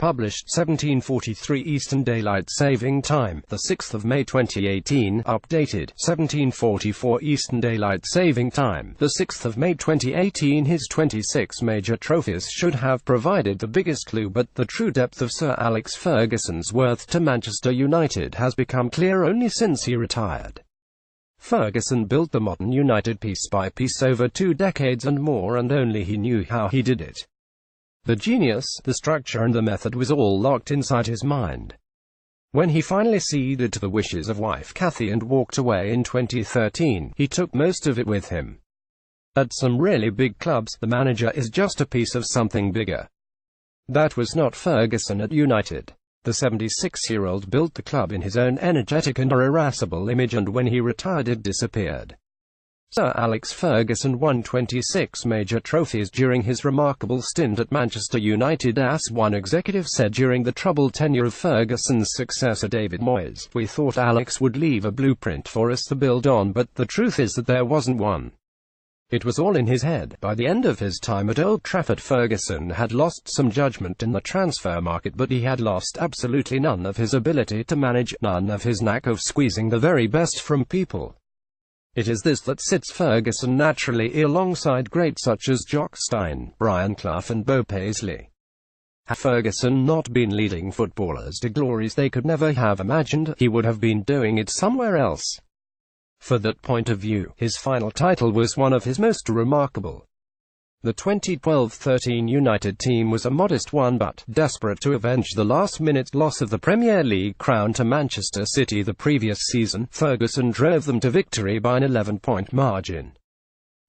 published 1743 Eastern Daylight Saving Time, the 6th of May 2018, updated 1744 Eastern Daylight Saving Time, the 6th of May 2018. His 26 major trophies should have provided the biggest clue, but the true depth of Sir Alex Ferguson's worth to Manchester United has become clear only since he retired. Ferguson built the modern United piece by piece over 2 decades and more, and only he knew how he did it. The genius, the structure and the method was all locked inside his mind. When he finally ceded to the wishes of wife Kathy and walked away in 2013, he took most of it with him. At some really big clubs, the manager is just a piece of something bigger. That was not Ferguson at United. The 76-year-old built the club in his own energetic and irascible image, and when he retired it disappeared. Sir Alex Ferguson won 26 major trophies during his remarkable stint at Manchester United, as one executive said during the troubled tenure of Ferguson's successor David Moyes. "We thought Alex would leave a blueprint for us to build on, but the truth is that there wasn't one. It was all in his head." By the end of his time at Old Trafford, Ferguson had lost some judgment in the transfer market, but he had lost absolutely none of his ability to manage, none of his knack of squeezing the very best from people. It is this that sits Ferguson naturally alongside greats such as Jock Stein, Brian Clough and Bo Paisley. Had Ferguson not been leading footballers to glories they could never have imagined, he would have been doing it somewhere else. For that point of view, his final title was one of his most remarkable. The 2012-13 United team was a modest one, but, desperate to avenge the last-minute loss of the Premier League crown to Manchester City the previous season, Ferguson drove them to victory by an 11-point margin.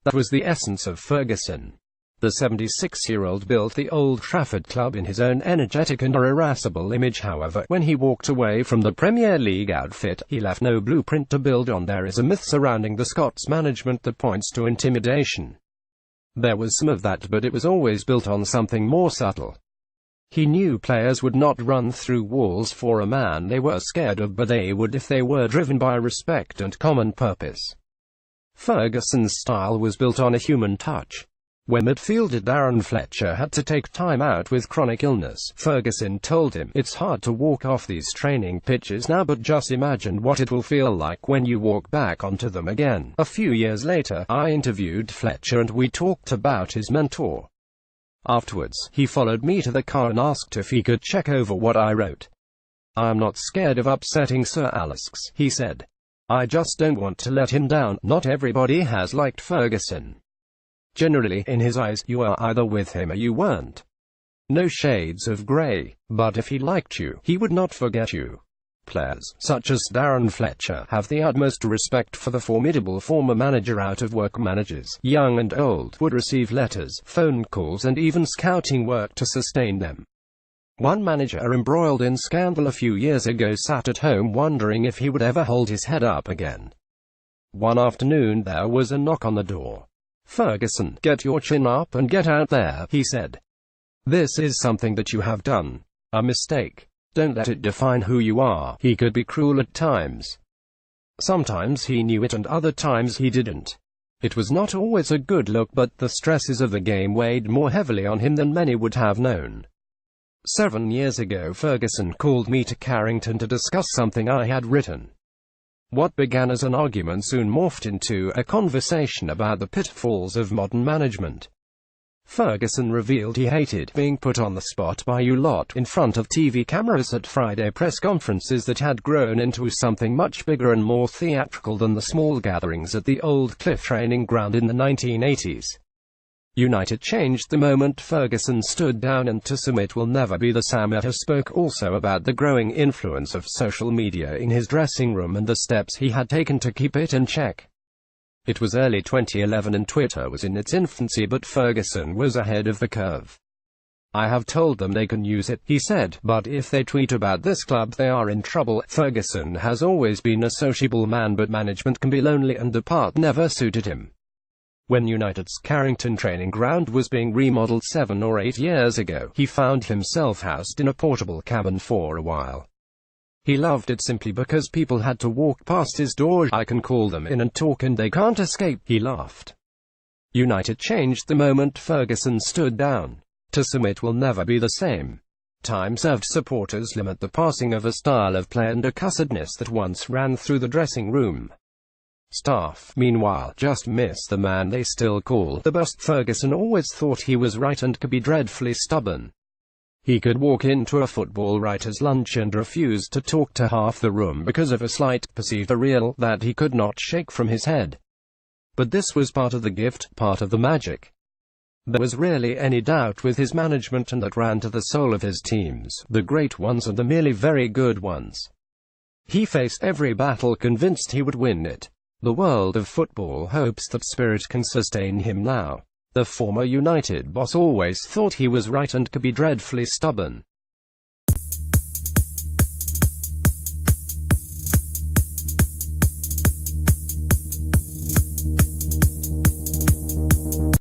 That was the essence of Ferguson. The 76-year-old built the Old Trafford club in his own energetic and irascible image. However, when he walked away from the Premier League outfit, he left no blueprint to build on. There is a myth surrounding the Scots management that points to intimidation. There was some of that, but it was always built on something more subtle. He knew players would not run through walls for a man they were scared of, but they would if they were driven by respect and common purpose. Ferguson's style was built on a human touch. When midfielder Darren Fletcher had to take time out with chronic illness, Ferguson told him, "It's hard to walk off these training pitches now, but just imagine what it will feel like when you walk back onto them again." A few years later, I interviewed Fletcher and we talked about his mentor. Afterwards, he followed me to the car and asked if he could check over what I wrote. "I'm not scared of upsetting Sir Alex," he said. "I just don't want to let him down." Not everybody has liked Ferguson. Generally, in his eyes, you were either with him or you weren't. No shades of grey. But if he liked you, he would not forget you. Players, such as Darren Fletcher, have the utmost respect for the formidable former manager. Out-of-work managers, young and old, would receive letters, phone calls and even scouting work to sustain them. One manager embroiled in scandal a few years ago sat at home wondering if he would ever hold his head up again. One afternoon there was a knock on the door. "Ferguson, get your chin up and get out there," he said. "This is something that you have done. A mistake. Don't let it define who you are." He could be cruel at times. Sometimes he knew it and other times he didn't. It was not always a good look, but the stresses of the game weighed more heavily on him than many would have known. 7 years ago Ferguson called me to Carrington to discuss something I had written. What began as an argument soon morphed into a conversation about the pitfalls of modern management. Ferguson revealed he hated being put on the spot by you lot in front of TV cameras at Friday press conferences that had grown into something much bigger and more theatrical than the small gatherings at the Old Cliff training ground in the 1980s. United changed the moment Ferguson stood down, and to some it will never be the same. He spoke also about the growing influence of social media in his dressing room and the steps he had taken to keep it in check. It was early 2011 and Twitter was in its infancy, but Ferguson was ahead of the curve. "I have told them they can use it," he said, "but if they tweet about this club they are in trouble." Ferguson has always been a sociable man, but management can be lonely and the part never suited him. When United's Carrington training ground was being remodeled 7 or 8 years ago, he found himself housed in a portable cabin for a while. He loved it simply because people had to walk past his door. "I can call them in and talk and they can't escape," he laughed. United changed the moment Ferguson stood down. To some it will never be the same. time-served supporters limit the passing of a style of play and a cussedness that once ran through the dressing room. Staff, meanwhile, just miss the man they still call the best. Ferguson always thought he was right and could be dreadfully stubborn. He could walk into a football writer's lunch and refuse to talk to half the room because of a slight, perceived real, that he could not shake from his head. But this was part of the gift, part of the magic. There was rarely any doubt with his management, and that ran to the soul of his teams, the great ones and the merely very good ones. He faced every battle convinced he would win it. The world of football hopes that spirit can sustain him now. The former United boss always thought he was right and could be dreadfully stubborn.